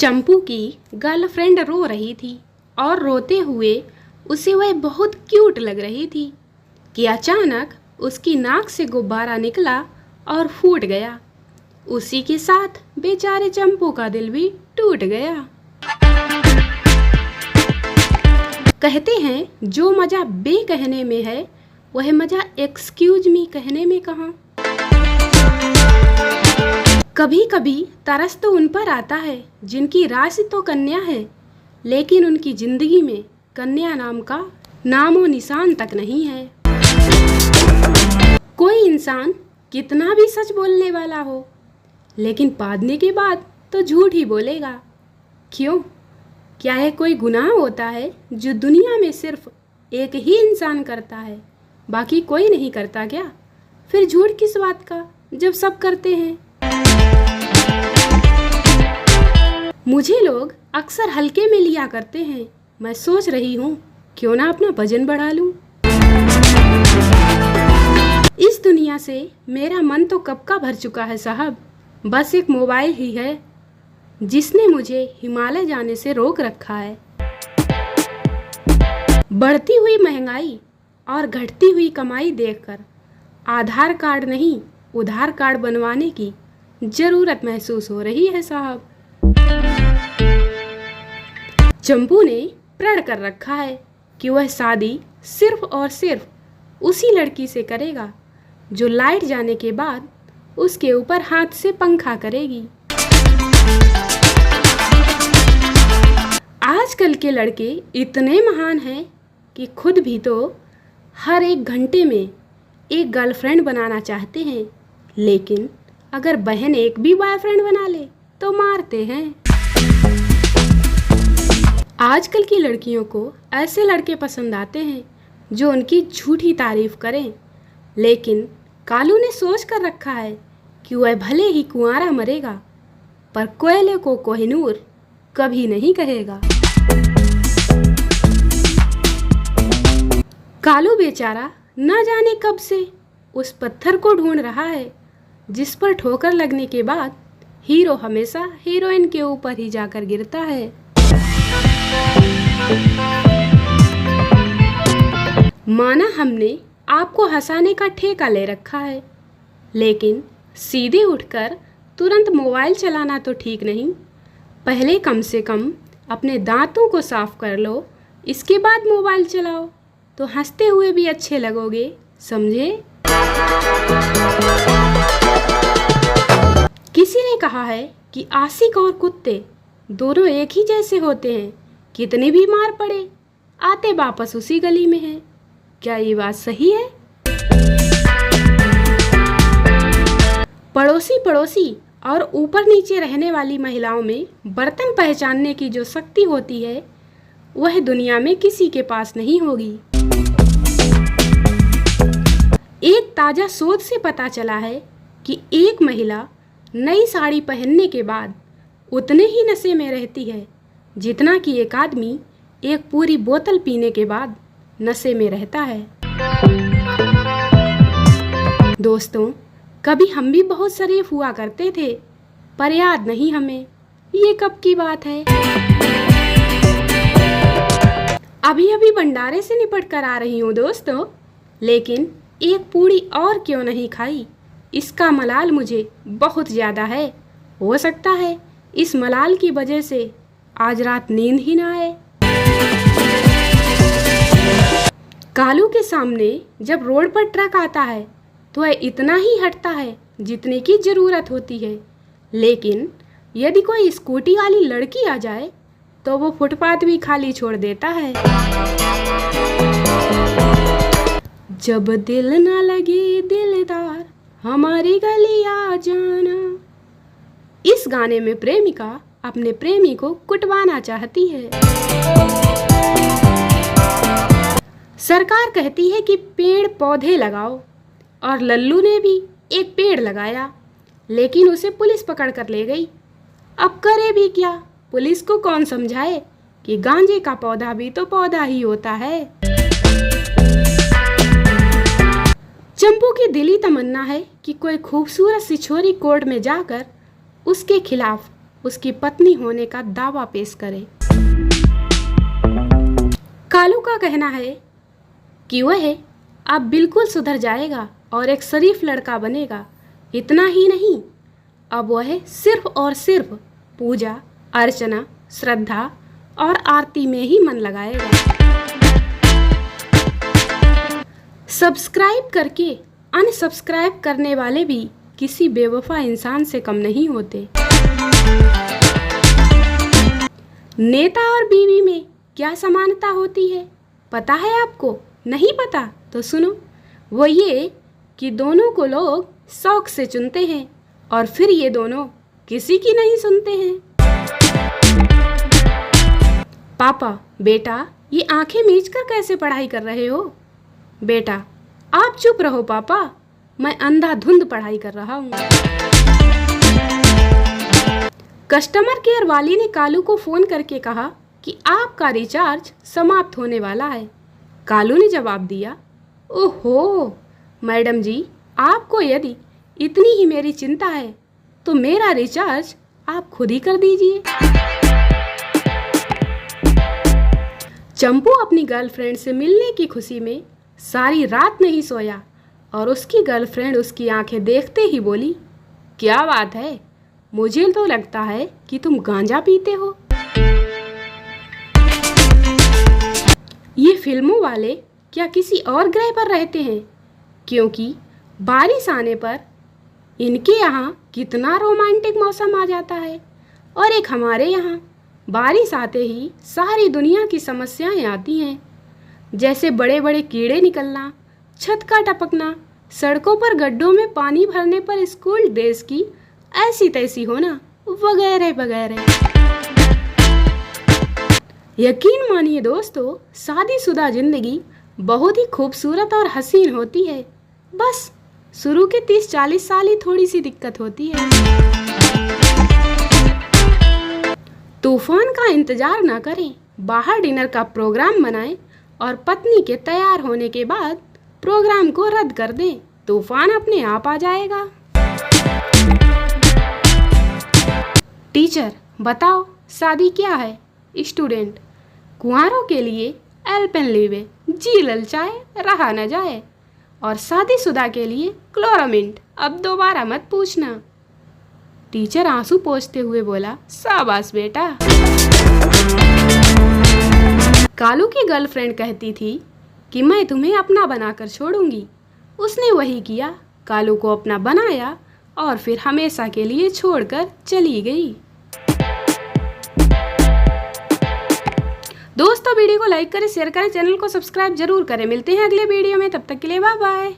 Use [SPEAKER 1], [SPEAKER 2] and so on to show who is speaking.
[SPEAKER 1] चंपू की गर्लफ्रेंड रो रही थी और रोते हुए उसे वह बहुत क्यूट लग रही थी कि अचानक उसकी नाक से गुब्बारा निकला और फूट गया। उसी के साथ बेचारे चंपू का दिल भी टूट गया। कहते हैं जो मजा बे कहने में है वह मजा एक्सक्यूज मी कहने में कहाँ। कभी कभी तरस तो उन पर आता है जिनकी राशि तो कन्या है, लेकिन उनकी जिंदगी में कन्या नाम का नामो निशान तक नहीं है। कोई इंसान कितना भी सच बोलने वाला हो, लेकिन पादने के बाद तो झूठ ही बोलेगा। क्यों? क्या है कोई गुनाह होता है जो दुनिया में सिर्फ एक ही इंसान करता है, बाकी कोई नहीं करता क्या? फिर झूठ किस बात का जब सब करते हैं। मुझे लोग अक्सर हल्के में लिया करते हैं। मैं सोच रही हूँ क्यों ना अपना वजन बढ़ा लूं। इस दुनिया से मेरा मन तो कब का भर चुका है साहब। बस एक मोबाइल ही है जिसने मुझे हिमालय जाने से रोक रखा है। बढ़ती हुई महंगाई और घटती हुई कमाई देखकर आधार कार्ड नहीं उधार कार्ड बनवाने की जरूरत महसूस हो रही है साहब। चंपू ने प्रण कर रखा है कि वह शादी सिर्फ और सिर्फ उसी लड़की से करेगा जो लाइट जाने के बाद उसके ऊपर हाथ से पंखा करेगी। आजकल के लड़के इतने महान हैं कि खुद भी तो हर एक घंटे में एक गर्लफ्रेंड बनाना चाहते हैं, लेकिन अगर बहन एक भी बॉयफ्रेंड बना ले तो मारते हैं। आजकल की लड़कियों को ऐसे लड़के पसंद आते हैं जो उनकी झूठी तारीफ करें, लेकिन कालू ने सोच कर रखा है कि वह भले ही कुंवारा मरेगा पर कोयले को कोहिनूर कभी नहीं कहेगा। कालू बेचारा न जाने कब से उस पत्थर को ढूंढ रहा है जिस पर ठोकर लगने के बाद हीरो हमेशा हीरोइन के ऊपर ही जाकर गिरता है। माना हमने आपको हंसाने का ठेका ले रखा है, लेकिन सीधे उठकर तुरंत मोबाइल चलाना तो ठीक नहीं। पहले कम से कम अपने दांतों को साफ कर लो, इसके बाद मोबाइल चलाओ तो हंसते हुए भी अच्छे लगोगे, समझे? किसी ने कहा है कि आशिक और कुत्ते दोनों एक ही जैसे होते हैं, कितनी भी मार पड़े आते वापस उसी गली में हैं। क्या ये बात सही है? पड़ोसी पड़ोसी और ऊपर नीचे रहने वाली महिलाओं में बर्तन पहचानने की जो शक्ति होती है वह दुनिया में किसी के पास नहीं होगी। एक ताजा शोध से पता चला है कि एक महिला नई साड़ी पहनने के बाद उतने ही नशे में रहती है जितना कि एक आदमी एक पूरी बोतल पीने के बाद नशे में रहता है। दोस्तों, कभी हम भी बहुत शरीफ हुआ करते थे, पर याद नहीं हमें ये कब की बात है। अभी अभी भंडारे से निपट कर आ रही हूँ दोस्तों, लेकिन एक पूड़ी और क्यों नहीं खाई, इसका मलाल मुझे बहुत ज़्यादा है। हो सकता है इस मलाल की वजह से आज रात नींद ही ना आए। कालू के सामने जब रोड पर ट्रक आता है तो वह इतना ही हटता है जितने की ज़रूरत होती है, लेकिन यदि कोई स्कूटी वाली लड़की आ जाए तो वो फुटपाथ भी खाली छोड़ देता है। जब दिल ना लगे दिलदार हमारी गली आ जाना। इस गाने में प्रेमिका अपने प्रेमी को कुटवाना चाहती है। सरकार कहती है कि पेड़ पौधे लगाओ, और लल्लू ने भी एक पेड़ लगाया, लेकिन उसे पुलिस पकड़ कर ले गई। अब करे भी क्या? पुलिस को कौन समझाए कि गांजे का पौधा भी तो पौधा ही होता है। चंपू की दिली तमन्ना है कि कोई खूबसूरत सी छोरी कोर्ट में जाकर उसके खिलाफ उसकी पत्नी होने का दावा पेश करे। कालू का कहना है कि वह अब बिल्कुल सुधर जाएगा और एक शरीफ लड़का बनेगा। इतना ही नहीं, अब वह सिर्फ और सिर्फ पूजा अर्चना, श्रद्धा और आरती में ही मन लगाएगा। सब्सक्राइब करके अनसब्सक्राइब करने वाले भी किसी बेवफा इंसान से कम नहीं होते। नेता और बीवी में क्या समानता होती है पता है आपको? नहीं पता तो सुनो। वो ये कि दोनों को लोग शौक से चुनते हैं और फिर ये दोनों किसी की नहीं सुनते हैं। पापा, बेटा ये आंखें मीच कर कैसे पढ़ाई कर रहे हो? बेटा आप चुप रहो पापा, मैं अंधाधुंध पढ़ाई कर रहा हूँ। कस्टमर केयर वाली ने कालू को फोन करके कहा कि आपका रिचार्ज समाप्त होने वाला है। कालू ने जवाब दिया, ओहो मैडम जी, आपको यदि इतनी ही मेरी चिंता है तो मेरा रिचार्ज आप खुद ही कर दीजिए। चंपू अपनी गर्लफ्रेंड से मिलने की खुशी में सारी रात नहीं सोया और उसकी गर्लफ्रेंड उसकी आंखें देखते ही बोली, क्या बात है, मुझे तो लगता है कि तुम गांजा पीते हो। ये फिल्मों वाले क्या किसी और ग्रह पर रहते हैं? क्योंकि बारिश आने पर इनके यहाँ कितना रोमांटिक मौसम आ जाता है और एक हमारे यहाँ बारिश आते ही सारी दुनिया की समस्याएं आती हैं, जैसे बड़े बड़े कीड़े निकलना, छत का टपकना, सड़कों पर गड्ढों में पानी भरने पर स्कूल ड्रेस की ऐसी तैसी होना, वगैरह वगैरह। यकीन मानिए दोस्तों, शादीशुदा जिंदगी बहुत ही खूबसूरत और हसीन होती है। बस शुरू के 30-40 साल ही थोड़ी सी दिक्कत होती है। तूफान का इंतजार न करें, बाहर डिनर का प्रोग्राम बनाएं और पत्नी के तैयार होने के बाद प्रोग्राम को रद्द कर दें। तूफान अपने आप आ जाएगा। टीचर बताओ शादी क्या है? स्टूडेंट, कुंवारों के लिए एल्पेनलीबे, जी ललचाए रहा न जाए, और शादीशुदा के लिए क्लोरामिंट, अब दोबारा मत पूछना। टीचर आंसू पोंछते हुए बोला, शाबाश बेटा। कालू की गर्लफ्रेंड कहती थी कि मैं तुम्हें अपना बनाकर छोड़ूंगी। उसने वही किया, कालू को अपना बनाया और फिर हमेशा के लिए छोड़कर चली गई। दोस्तों वीडियो को लाइक करें, शेयर करें, चैनल को सब्सक्राइब जरूर करें। मिलते हैं अगले वीडियो में, तब तक के लिए बाय बाय।